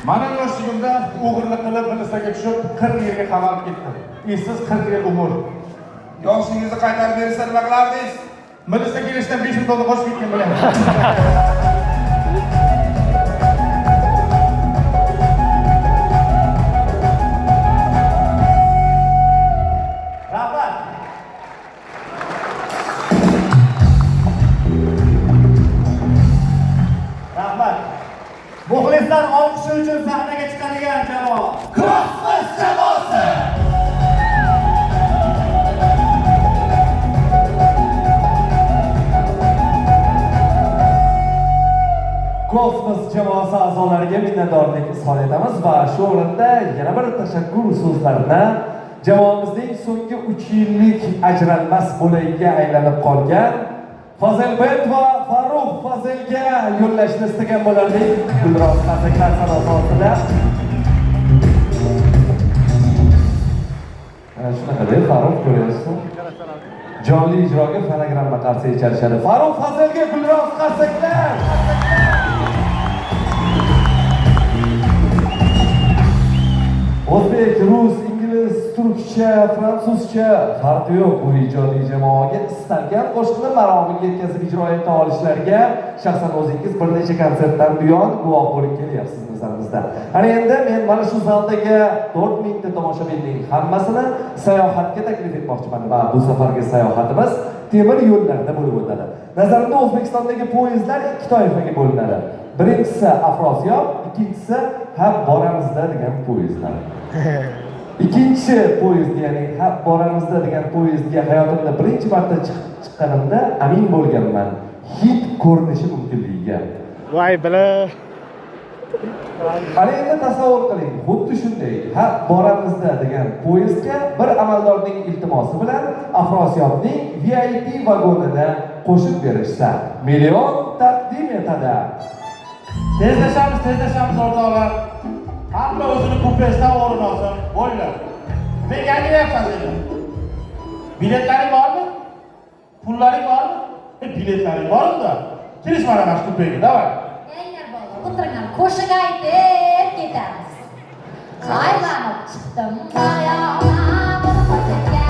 Mana yoshligimda o'g'irlik qilib milisaga tushib 40 yilga qamalib ketdim. Esiz 40 yil umr. Yoshingizni qaytarib bersa nima qilardingiz? Milisa kelishdan 5 ming dollar qochib ketgan bilan. Muxlislar olqishi uchun sahnaga chiqadigan jamoa Kosmos jamoasi. Kosmos jamoasi a'zolariga minnatdorlik izhor etamiz va shu o'rinda yana bir tashakkur so'zlarini jamoamizning so'nggi 3 yillik ajralmas bo'lagiga aylanib qolgan Fazilbek va Farruh Fazilga yo'llashni istagan bo'lardik. Gulroz qarzaklar sanosi ostida. Shunaqa deb Farruh ko'ryapsiz. Jonli ijroga fonogramma qarshi chalishadi. Farruh Fazilga Gulroz qarzaklar. O'zbek, rus, ingliz, turkcha, fransuzcha farqi yo'q bu ijodiy jamoaga istalgan qo'shiqni maromiga yetkazib ijro eta olishlariga shaxsan o'zingiz bir necha konsertdan buyon guvoh bo'lib kelyapsiz nazarimizda. Ana endi men mana shu zaldagi 4000 ta tomoshabinning hammasini sayohatga taklif etmoqchiman va bu safargi sayohatimiz temir yo'llarda bo'lib o'tadi. Nazarimda O'zbekistondagi poyezdlar ikki toifaga bo'linadi. Birinchisi Afrosiyob, ikkinchisi ha boramizda degan poyezdlar. Ikkinchi poyezd, ya'ni ha boramizda degan poyezdga hayotimda birinchi marta chiqqanimda amin bo'lganman hid ko'rinishi mumkinligiga. Voy bila. Ana endi tasavvur qiling, xuddi shunday ha boramizda degan poyezdga bir amaldorning iltimosi bilan Afrosiyobning VIP vagonini qo'shib berishsa, million taqdim etadi. Tezlashamiz o'rtoqlar. Hamma o'zini kupesidan o'rin olsin. Bo'ldi. Men gapiryapman dedi. Biletlaring bormi? Pullaring bormi? Biletlaring bormi-da? Kirish mana mana shu kupega, davay. Yanglar bor, o'tiringlar, qo'shiq aytib ketamiz. Aylanib chiqdim, ayog'im bir qo'shiqga,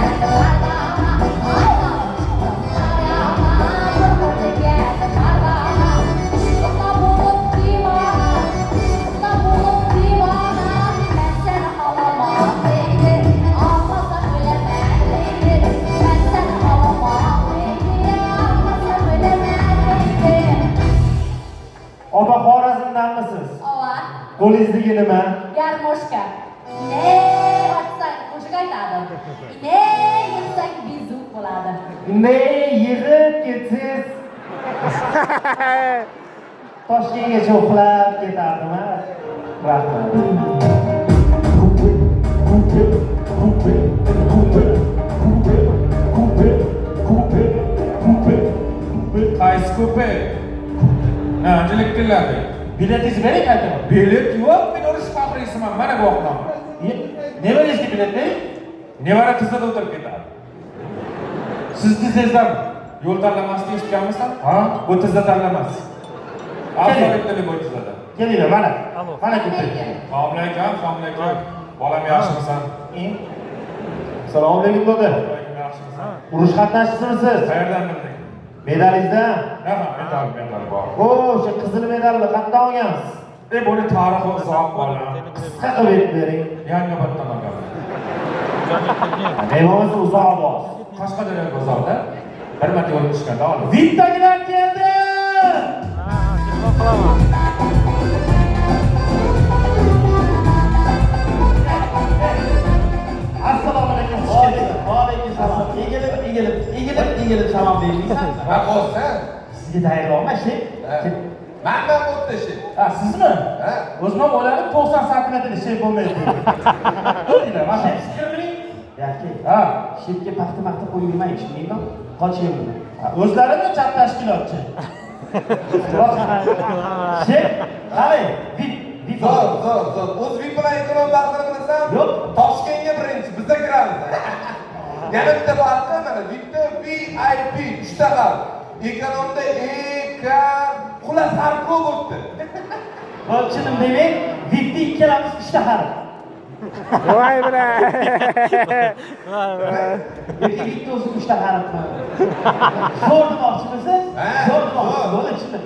Opa Xorazmdanmisiz? Ova. Qo'lingizdagi nima? Garmoshka. Ne ochsang qo'shiq aytadi. Ne yig'sang bezuk bo'ladi. Ne yig'ib ketsangiz Toshkentgacha uxlab ketardimi? Rahmat. Qaysi kupe? Anchalik tillardi. Biletingizni bering aytaman. Bilet yo'q, men urush faxriysiman. Mana guvohnoma. Nevarangizga bilet bering. Nevara tizada o'tirib ketadi. Siz tizingizdan yo'l tanlamasni eshitganmisiz? Ha, bu tizda tanlamas. Alfabetli bu tizada. Kelinglar, mana. Mana kupe. Assalomu alaykum. Bolam yaxshimisan? Assalomu alaykum do'da. Yaxshimisan? Urush qatnashchisimisiz? Qayerdan bilding? Medalingizdan? Ha, medal bor. O'sha qizil medalni qayerdan olgansiz? Buni tarixi uzoq bola. Qisqa qilib bering. Yangioboddan olganman. Mehmonimiz uzoq bor. Qashqadaryo bozorda bir marta yo'lga tushganda oldim. Vittagilar keldi! Assalomu alaykum. Va alaykum salom. Egilib salom deymisan. Ha, bo'lsa. Sizga tayyorlanma shu. Mana bo'pti shu. Ha, sizmi? Ha. O'zim o'yladim 90 santimetrli shay bo'lmaydi. Qo'yinglar, mana fikr qiling. Yaxshi. Ha, shepga paxta qo'yilmay, tushundingmi? Qochaymi? O'zlarini chat tashkilotchi. Shep, qarang, vip. Zo'r. O'z vip bilan ekonom farqini bilasan? Yo'q. Toshkentga birinchi bizda kiramiz. Yana bitta farqi mana vipda VIP 3 ta xil. Ekonomda xullas farq ko'p o'tdi. Bo'lchinim demak, Vipni ikkalamiz ishtahari. Voy bilan. Yoki bitta o'zi ishtaharibmi? Zo'r demoqchimisiz? Zo'r demoqchisiz. Bo'ldi, tushundim.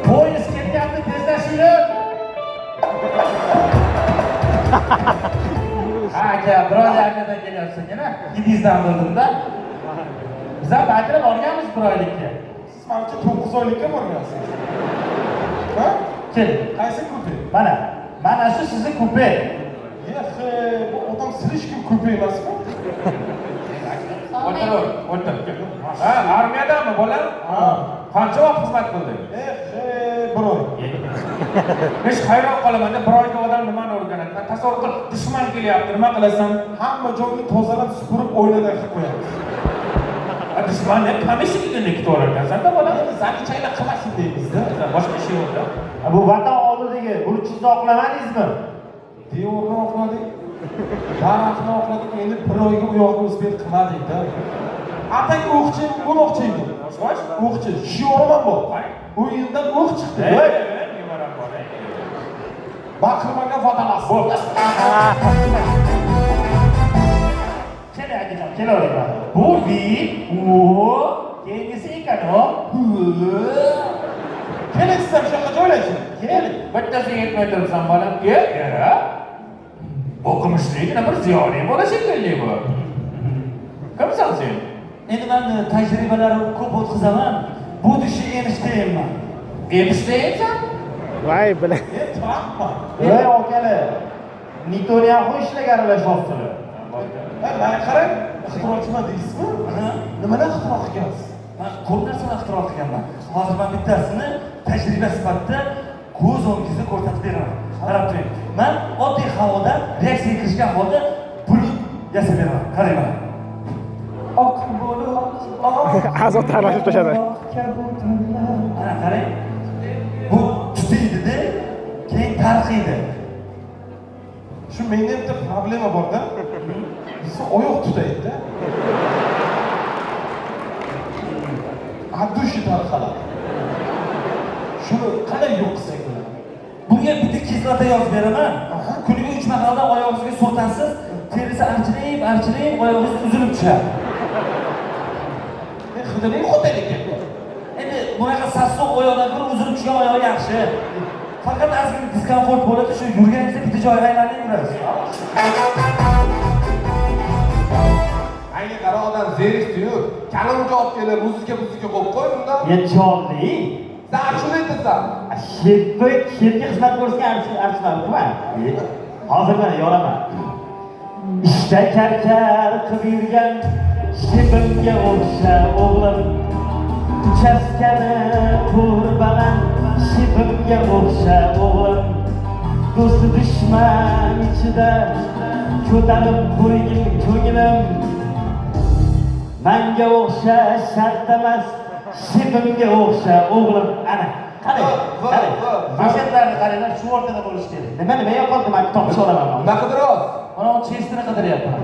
Poyez ketyapti, tezlashinglar. Aka, biroz arkadan kelyapsan-a? Hidingizdan bildimda. Biz ham bajirib olganmiz bir oylikka. Siz menimcha 9 oylikka borgansiz. Ha? Kel. Qaysi kupe? Mana shu sizni kupe. Bu odam slishkim kupe emasmi? O'tir. Ha, armiyadami bolam? Ha. Qancha vaqt xizmat qilding? Bir oy. Hech hayron qolaman-da, bir oyda odam nimani o'rganadi? Tasavvur qil, dushman kelyapti, nima qilasan? Hamma joyni tozalab, supurib, o'ynadan qilib qo'yamiz. Dushman deb hamishaga nikita o'rgansan-da bolam. Zalichaylar qilmasin deymiz-da. Boshqa ish yo'q-da. Bu vatan oldidagi burchingizni oqlamadingizmi? Devorni oqladik. Daraxtni oqladik. Endi bir oyga u yoqni o'zbek qilmadik-da. Atak o'qchi, bo'lmoqchi edi. O'qchi, shiorim bor. U yildan o'q chiqdi. Nevaram bor. Baqirmagan fotolas. Kelaveringlar. Bu vip, keyingisi ekano. Kelaksizlar shunaqa joylashing. Keling. Bittasiga yetmay turibsan bolam. O'qimishlik bir ziyoliy bola shekilli bu. Kimsan sen? Endi men tajribalarim ko'p o'tkazaman. Bu dishi enişteyimman. Enişteyimsan? Voy bilan. Trampma. Ey okalar, Nitoni ham ishlaga aralashyapsizlar. Mana qarang, ixtirochiman deysizmi? Nimani ixtiro qilgansiz? Men ko'p narsani ixtiro qilganman. Hozir men bittasini tajriba sifatida ko'z o'ngingizda ko'rsatib beraman. Qarab turing. Men oddiy havoda reaksiyaga kirishgan holda bulut yasab beraman. Qarang mana. Oq bulut, Azot tarashib tashladi. Mana qarang. Bu tutaydi-da, keyin tarqiydi. Shu menda bitta problema bor-da. Bizni oyoq tutaydi-da. Dushi tarqaladi. Shuni qanday yo'q qilsak bo'ladi? Bunga bitta kislota yozib beraman. Kuniga 3 marta oyog'ingizga surtasiz, terisi archilib, oyog'ingiz uzilib tushadi. Xudoning xoteliga. Endi bunaqa sassiq oyoqdan ko'ra uzilib tushgan oyoq yaxshi. Faqat ozgina diskomfort bo'ladi, shu yurganingizda bitta joyga aylanib yurasiz. Ayni qara odam zerikdi-yu. Kalonga olib kelib, muzika qo'yib qo'y bundan. Yechonli. Sen ashula aytasan. Shepga xizmat ko'rsatgan archlarmi? Hozir mana yoraman. Ishda karkar qilib yurgan shepimga o'xsha o'g'lim. Uchastkani qurbalan shepimga o'xsha o'g'lim. Do'sti dushman ichida ko'tarib qo'ygin ko'nglim. Menga o'xsha shart emas, shepimga o'xsha o'g'lim. Ana, qarang. Mashinlarni qaranglar, shu o'rtada bo'lish kerak. Nima yo'qoldi, men topib olaman. Nima qidiryapsiz? Mana u chestini qidiryapman.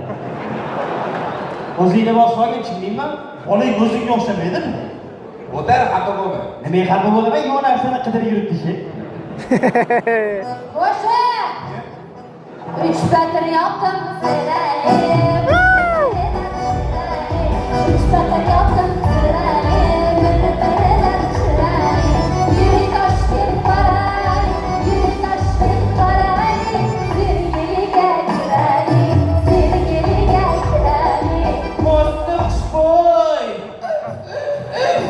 O'zingni boshqaga tushundingmi? Bolang o'zingga o'xshamaydimi? O'tar xato bo'lma. Nima xafa bo'laman, yo'q narsani qidirib yuritdishi. Qo'sha! 3 batır yaptım sırayım. 3 batır yaptım sırayım. Yürü taşkın parayım, yürü taşkın parayım. Sevgili gel kirayım, sevgili gel kirayım. Mostuk şboy!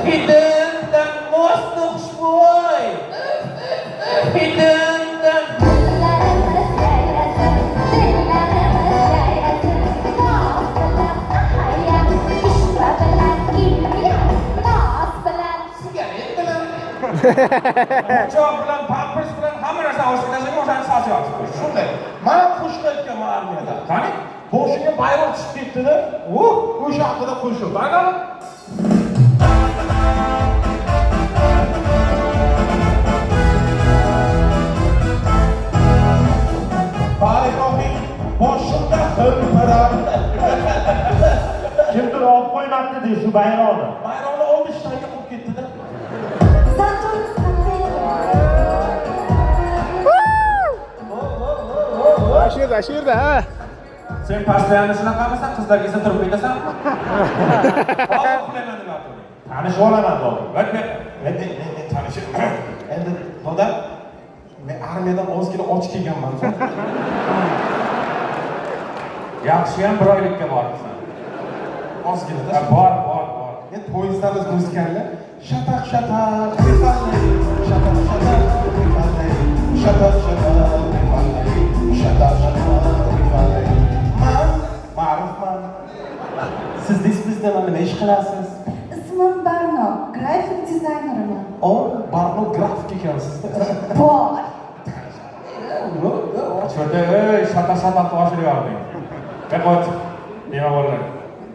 Hidenden mostuk şboy! Hidenden! Dillerimiz yayrasın, dillerimiz yayrasın. Nasılım ahayam, işra bilen ilmiyam. Nasılım Sigaret bilan, po'choq bilan, pampers bilan hamma narsa vositasiga o'shani sotyapsiz. Shunday. Mana qo'shiq aytganman armiyada. Qani? Boshiga bayroq tushib ketdi-da. O'sha haqida qo'shiq. Mana bayrog'ing boshimda hilpirar. Kimdir olib qo'ymabdi-de shu bayroqni. Bayroqni oldi, ishtaga yerda, shu yerda, ha. Sen postoyanno shunaqamisan, qizlarga esa turib ketasan? Hozir uxlayman deb aytdim. Tanishib olaman bor. Vatma. Endi tanishib. Endi to'da men armiyadan ozgina och kelganman. Yaxshiyam bir oylikka boribsan. Ozgina-da. Bor. Men poyezdamiz muzikanglar shatak shatak qilay, shatak shatak qilay, shatak shatak qilay, shatak shatak qilay. Men ma'rufman. Siz ismingiz nima ish qilasiz? Ismim Barno, grafik dizaynerman. O, Barno grafik ekansiz-da. Bor. Ochvata, ey, shata toshirib yording. Qaqot. Nima bo'ldi?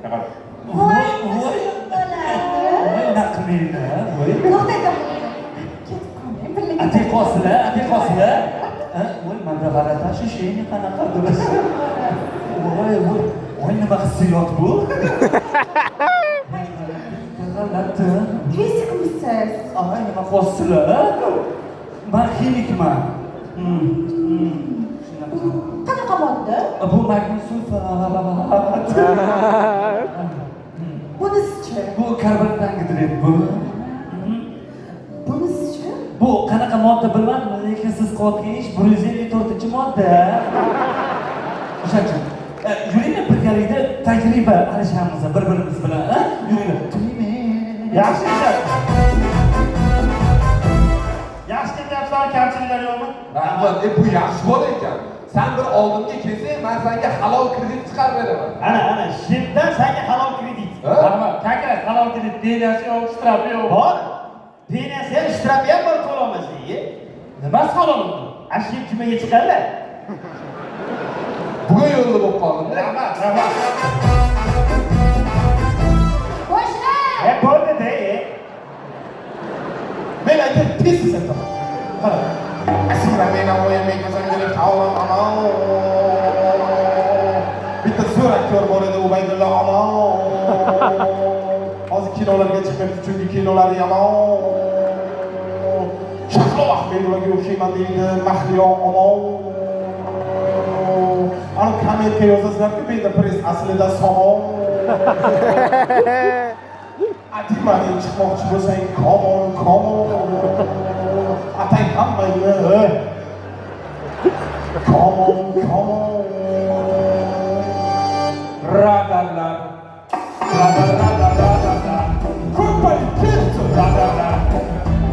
Qaqot. Voy, voy nima qilmaydi, voy. to'xtaydi. Ketib qolmang, birga Ate-qoslar. Voy, menda g'alati shu sheyni qanaqa durust. Voy, nima hissiyot bu? G'alati. Fisikmisiz? Ay, nima qo'ssizlar? Men ximikman. Qanaqa modda? Bu magnisulfat. Bunisi-chi? Bu karbonat angidrid bu. Bunisi-chi? Bu qanaqa modda bilmadim, lekin siz qilayotgan ish 154-modda. O'shacha. Yuringlar birgalikda tajriba alishamiz bir-birimiz bilan, ha? Yuringlar. Yaxshi ishlar. Yaxshi ketyapsan, kamchiliklar yo'qmi? Rahmat, bu yaxshi bola ekan. Sen bir oldimga kelsang, men senga halol kredit chiqarib beraman. Ana, shundan senga halol kredit. Rahmat, kaka, halol kredit denasi yo'q, shtrafi yo'q. Bor. Denasi ham shtrafi ham bor to'lamasligiga. Nimasi halol? Ashib kimaga chiqadilar? Bugun yo'lda bo'lib qoldim-da. Rahmat. Qo'shni! Bo'ldi-da. Men aytib tez sataman. Qara. Asira meni o'yimga qasangilib tavram ana. Bitta zo'r aktyor bor edi, Ubaydulla ana. Hozir kinolarga chiqib, chunki kinolari yomon. Shahlo Ahmedovaga o'xshayman deydi, Mahliyo omon. Ana kommentga yozasizlar-ku, benda press aslida somon. Atimani chiqmoqchi bo'lsang, komon. Atang hammangni. Komon. Radarlar. Ko'pay ketdi.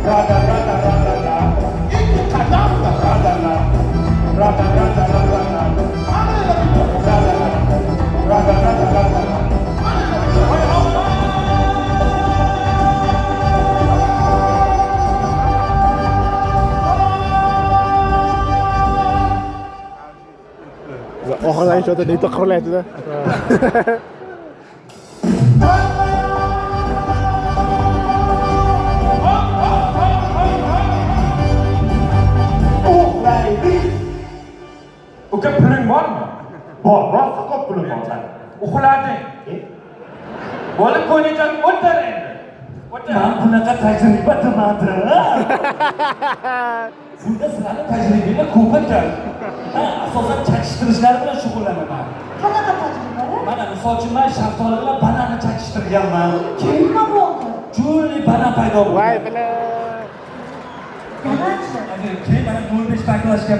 Radarlar. Ikki qadamda Radarlar. Oxirdan shu yerda neta qurilyapti-da. Uka puling bormi? bor, rosa ko'p pulim bor sani. Uxlading. Bo'lib qo'ynajon o'tir endi. Men bunaqa tajriba demadim. Bunda sizlarni tajribangiz ko'p ekan. Asosan chakishtirishlar bilan shug'ullanaman. Qanaqa tajribalar? Mana misol uchun men shaftoli bilan bananni chakishtirganman. Keyin nima bo'ldi? Chulli banan paydo bo'ldi. Voy bilan. Nima-chi? Keyin mana 05 taklashga